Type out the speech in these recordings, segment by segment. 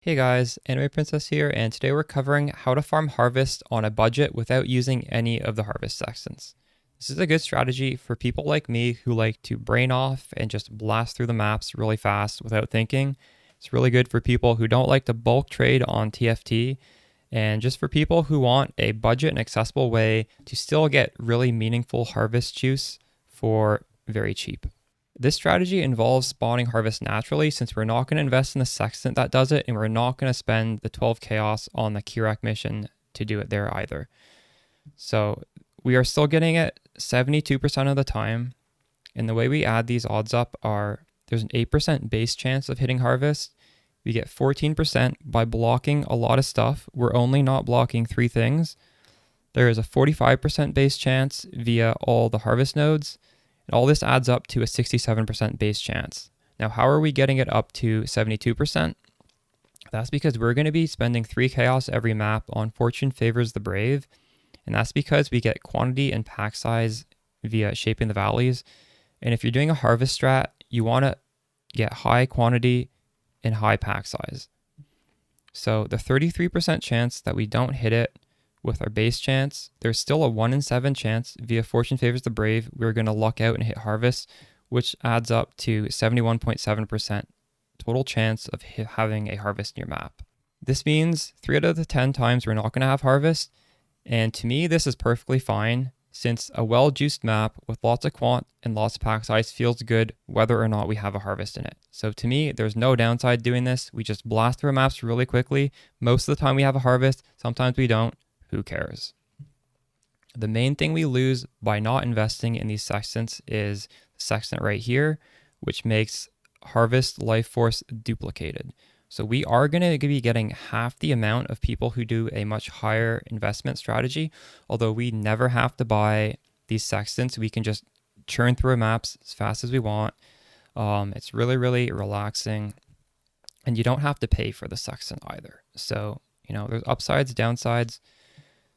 Hey guys, Anime Princess here, and today we're covering how to farm harvest on a budget without using any of the harvest sections. This is a good strategy for people like me who like to brain off and just blast through the maps really fast without thinking. It's really good for people who don't like to bulk trade on TFT, and just for people who want a budget and accessible way to still get really meaningful harvest juice for very cheap. This strategy involves spawning harvest naturally since we're not going to invest in the sextant that does it, and we're not going to spend the 12 chaos on the Kirak mission to do it there either. So we are still getting it 72% of the time, and the way we add these odds up are there's an 8% base chance of hitting harvest. We get 14% by blocking a lot of stuff. We're only not blocking 3 things. There is a 45% base chance via all the harvest nodes. All this adds up to a 67% base chance. Now, how are we getting it up to 72%? That's because we're going to be spending 3 chaos every map on Fortune Favors the Brave, and that's because we get quantity and pack size via Shaping the Valleys. And if you're doing a harvest strat, you want to get high quantity and high pack size. So the 33% chance that we don't hit it with our base chance, there's still a 1 in 7 chance via Fortune Favors the Brave we're going to luck out and hit harvest, which adds up to 71.7% total chance of having a harvest in your map. This means 3 out of the 10 times we're not going to have harvest, and to me this is perfectly fine since a well-juiced map with lots of quant and lots of pack size feels good whether or not we have a harvest in it. So to me, there's no downside doing this. We just blast through maps really quickly. Most of the time we have a harvest, sometimes we don't. Who cares? The main thing we lose by not investing in these sextants is the sextant right here, which makes harvest life force duplicated. So we are going to be getting half the amount of people who do a much higher investment strategy, although we never have to buy these sextants. We can just churn through maps as fast as we want. It's really, really relaxing, and you don't have to pay for the sextant either. So, there's upsides, downsides.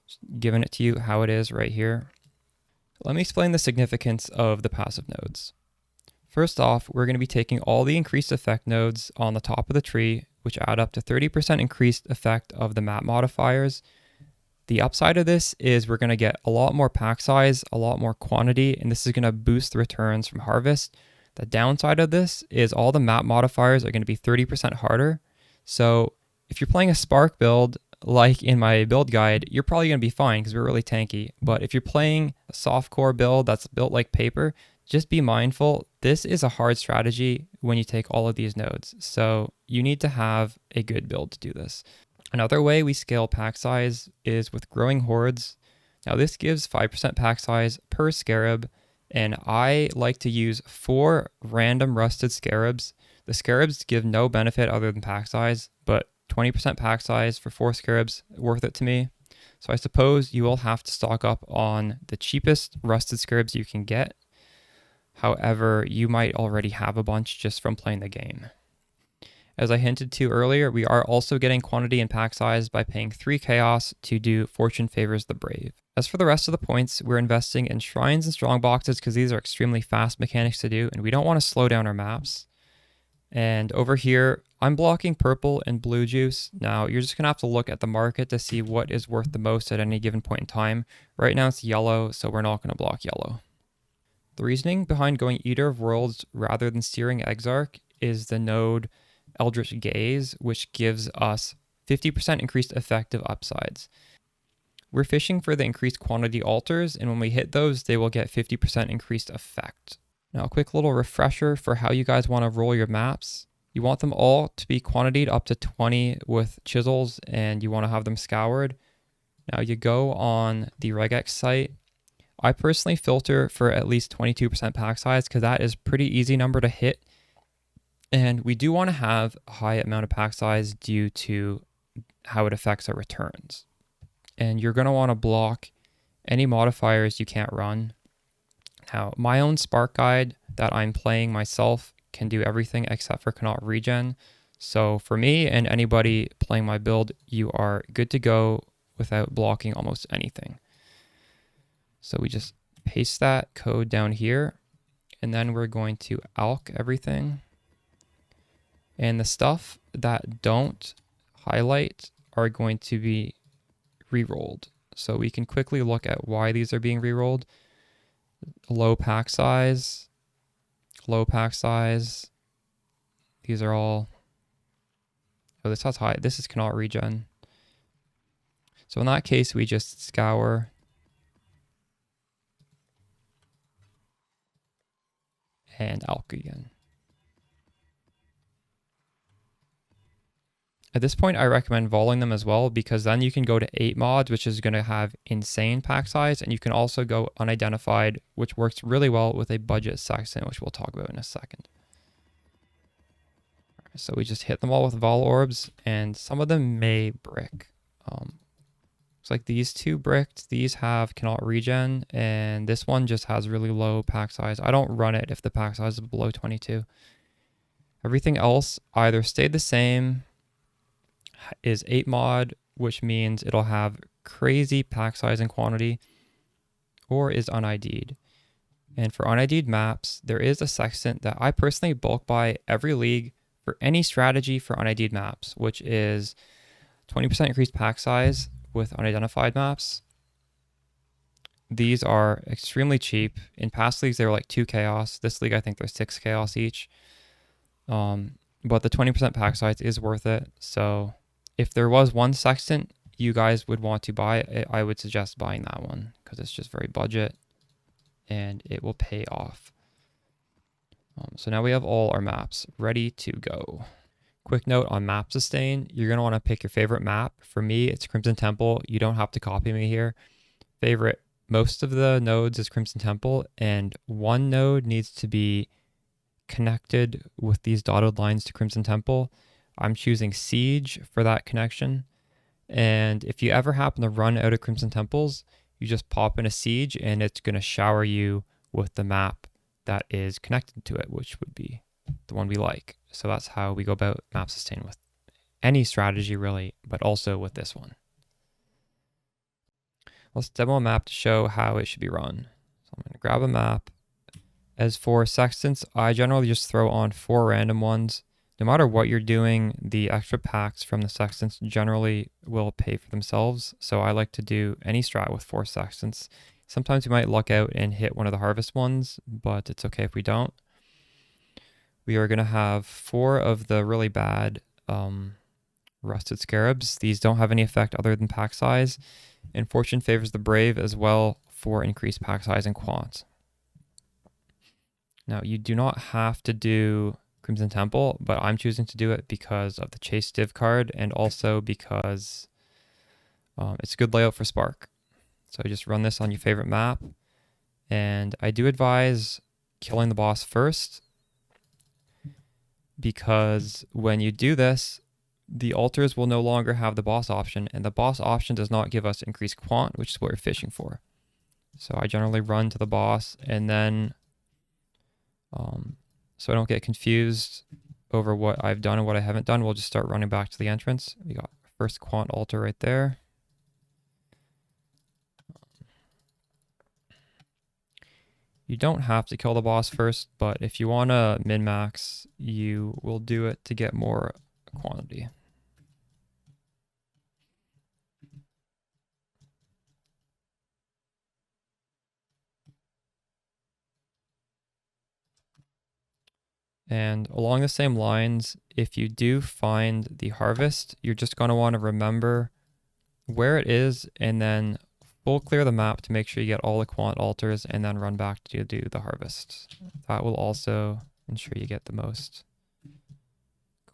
Just giving it to you how it is right here. Let me explain the significance of the passive nodes. First off, we're going to be taking all the increased effect nodes on the top of the tree, which add up to 30% increased effect of the map modifiers. The upside of this is we're going to get a lot more pack size, a lot more quantity, and this is going to boost the returns from harvest. The downside of this is all the map modifiers are going to be 30% harder. So if you're playing a Spark build, like in my build guide, you're probably going to be fine because we're really tanky. But if you're playing a softcore build that's built like paper, just be mindful. This is a hard strategy when you take all of these nodes. So you need to have a good build to do this. Another way we scale pack size is with growing hordes. Now this gives 5% pack size per scarab, and I like to use 4 random rusted scarabs. The scarabs give no benefit other than pack size, but 20% pack size for 4 scarabs, worth it to me. So I suppose you will have to stock up on the cheapest rusted scarabs you can get. However, you might already have a bunch just from playing the game. As I hinted to earlier, we are also getting quantity and pack size by paying 3 chaos to do Fortune Favors the Brave. As for the rest of the points, we're investing in shrines and strong boxes because these are extremely fast mechanics to do, and we don't want to slow down our maps. And over here, I'm blocking purple and blue juice. Now, you're just going to have to look at the market to see what is worth the most at any given point in time. Right now, it's yellow, so we're not going to block yellow. The reasoning behind going Eater of Worlds rather than Searing Exarch is the node Eldritch Gaze, which gives us 50% increased effective upsides. We're fishing for the increased quantity altars, and when we hit those, they will get 50% increased effect. Now, a quick little refresher for how you guys want to roll your maps. You want them all to be quantitied up to 20 with chisels, and you want to have them scoured. Now, you go on the regex site. I personally filter for at least 22% pack size because that is a pretty easy number to hit. And we do want to have a high amount of pack size due to how it affects our returns. And you're going to want to block any modifiers you can't run. Now, my own Spark guide that I'm playing myself can do everything except for cannot regen. So for me and anybody playing my build, you are good to go without blocking almost anything. So we just paste that code down here, and then we're going to alch everything. And the stuff that don't highlight are going to be re-rolled. So we can quickly look at why these are being re-rolled. Low pack size, low pack size. These are all, oh, this has high, this is cannot regen. So in that case, we just scour and alk again. At this point, I recommend voling them as well, because then you can go to 8 mods, which is going to have insane pack size, and you can also go unidentified, which works really well with a budget sextant, which we'll talk about in a second. So we just hit them all with vol orbs, and some of them may brick. Looks like these 2 bricked, these have cannot regen, and this one just has really low pack size. I don't run it if the pack size is below 22. Everything else either stayed the same, is 8 mod, which means it'll have crazy pack size and quantity, or is unID'd. And for unID'd maps, there is a sextant that I personally bulk buy every league for any strategy for unID'd maps, which is 20% increased pack size with unidentified maps. These are extremely cheap. In past leagues, they were like 2 chaos. This league, I think they're 6 chaos each. But the 20% pack size is worth it. So if there was one sextant you guys would want to buy, I would suggest buying that one, because it's just very budget and it will pay off. So now we have all our maps ready to go. Quick note on map sustain, you're going to want to pick your favorite map. For me, it's Crimson Temple. You don't have to copy me here. Favorite, most of the nodes is Crimson Temple, and one node needs to be connected with these dotted lines to Crimson Temple. I'm choosing Siege for that connection. And if you ever happen to run out of Crimson Temples, you just pop in a Siege and it's going to shower you with the map that is connected to it, which would be the one we like. So that's how we go about map sustain with any strategy really, but also with this one. Let's demo a map to show how it should be run. So I'm going to grab a map. As for sextants, I generally just throw on 4 random ones. No matter what you're doing, the extra packs from the sextants generally will pay for themselves. So I like to do any strat with 4 sextants. Sometimes we might luck out and hit one of the harvest ones, but it's okay if we don't. We are going to have 4 of the really bad rusted scarabs. These don't have any effect other than pack size. And fortune favors the brave as well for increased pack size and quant. Now, you do not have to do Crimson Temple, but I'm choosing to do it because of the Chase Div card and also because it's a good layout for Spark. So just run this on your favorite map. And I do advise killing the boss first, because when you do this, the altars will no longer have the boss option, and the boss option does not give us increased quant, which is what we're fishing for. So I generally run to the boss, and then so I don't get confused over what I've done and what I haven't done, we'll just start running back to the entrance. We got first quant altar right there. You don't have to kill the boss first, but if you want to min-max, you will do it to get more quantity. And along the same lines, if you do find the harvest, you're just going to want to remember where it is and then full clear the map to make sure you get all the quant altars and then run back to do the harvest. That will also ensure you get the most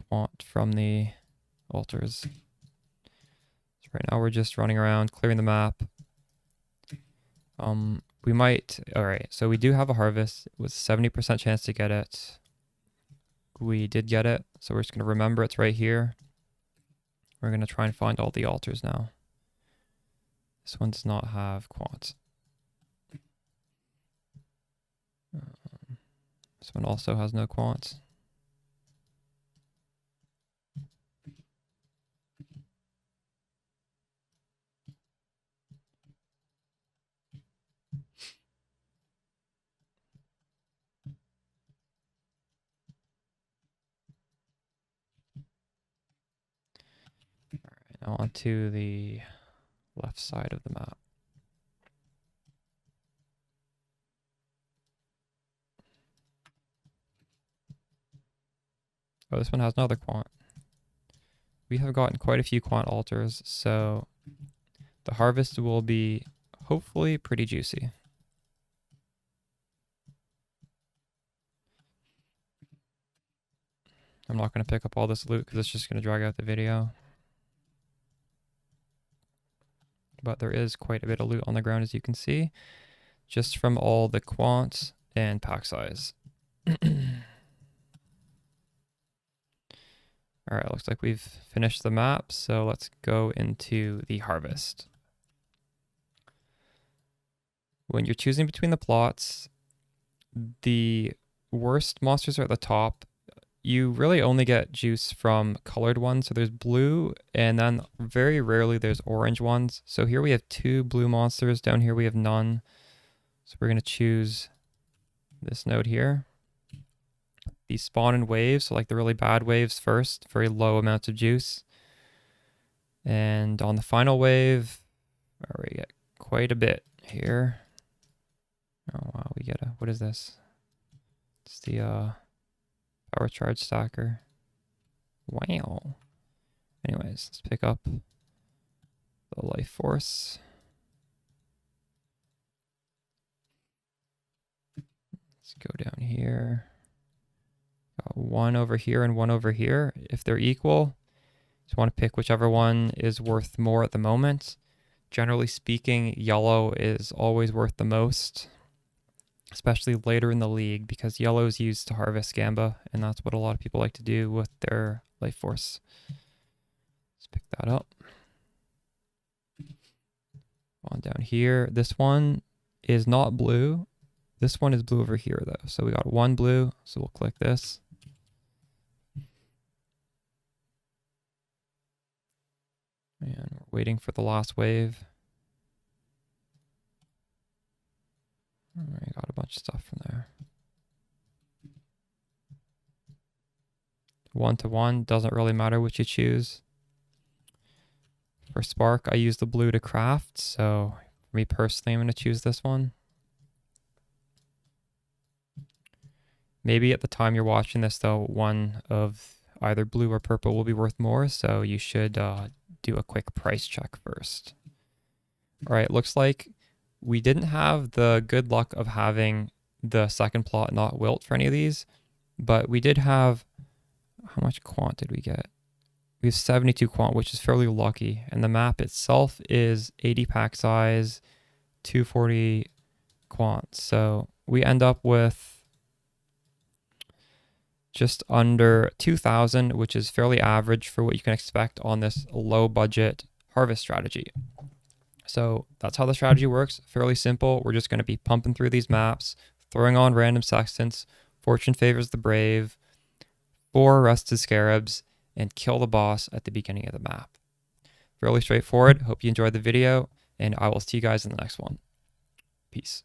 quant from the altars. So right now we're just running around clearing the map. We might, all right, so we do have a harvest with 70% chance to get it. We did get it, so we're just going to remember it's right here. We're going to try and find all the altars now. This one does not have quant. This one also has no quant. Now onto the left side of the map. Oh, this one has another quant. We have gotten quite a few quant altars, so the harvest will be hopefully pretty juicy. I'm not going to pick up all this loot because it's just going to drag out the video. But there is quite a bit of loot on the ground, as you can see, just from all the quants and pack size. All right, looks like we've finished the map, so let's go into the harvest. When you're choosing between the plots, the worst monsters are at the top. You really only get juice from colored ones. So there's blue, and then very rarely there's orange ones. So here we have 2 blue monsters. Down here we have none. So we're going to choose this node here. These spawn in waves, so like the really bad waves first, very low amounts of juice. And on the final wave, we get quite a bit here. Oh wow, we get a, what is this? It's the power charge stacker. Wow. Anyways, let's pick up the life force. Let's go down here. Got 1 over here and 1 over here. If they're equal, just want to pick whichever one is worth more at the moment. Generally speaking, yellow is always worth the most, especially later in the league, because yellow is used to harvest Gamba, and that's what a lot of people like to do with their life force. Let's pick that up. On down here, this one is not blue. This one is blue over here though. So we got 1 blue, so we'll click this. And we're waiting for the last wave. All right, got a bunch of stuff from there. 1-to-1, doesn't really matter which you choose. For Spark, I use the blue to craft, so for me personally, I'm going to choose this one. Maybe at the time you're watching this, though, one of either blue or purple will be worth more, so you should do a quick price check first. All right, looks like we didn't have the good luck of having the second plot not wilt for any of these, but we did have, how much quant did we get? We have 72 quant, which is fairly lucky, and the map itself is 80 pack size, 240 quant, so we end up with just under 2,000, which is fairly average for what you can expect on this low budget harvest strategy. So that's how the strategy works. Fairly simple. We're just going to be pumping through these maps, throwing on random sextants, fortune favors the brave, 4 rested scarabs, and kill the boss at the beginning of the map. Fairly straightforward. Hope you enjoyed the video, and I will see you guys in the next one. Peace.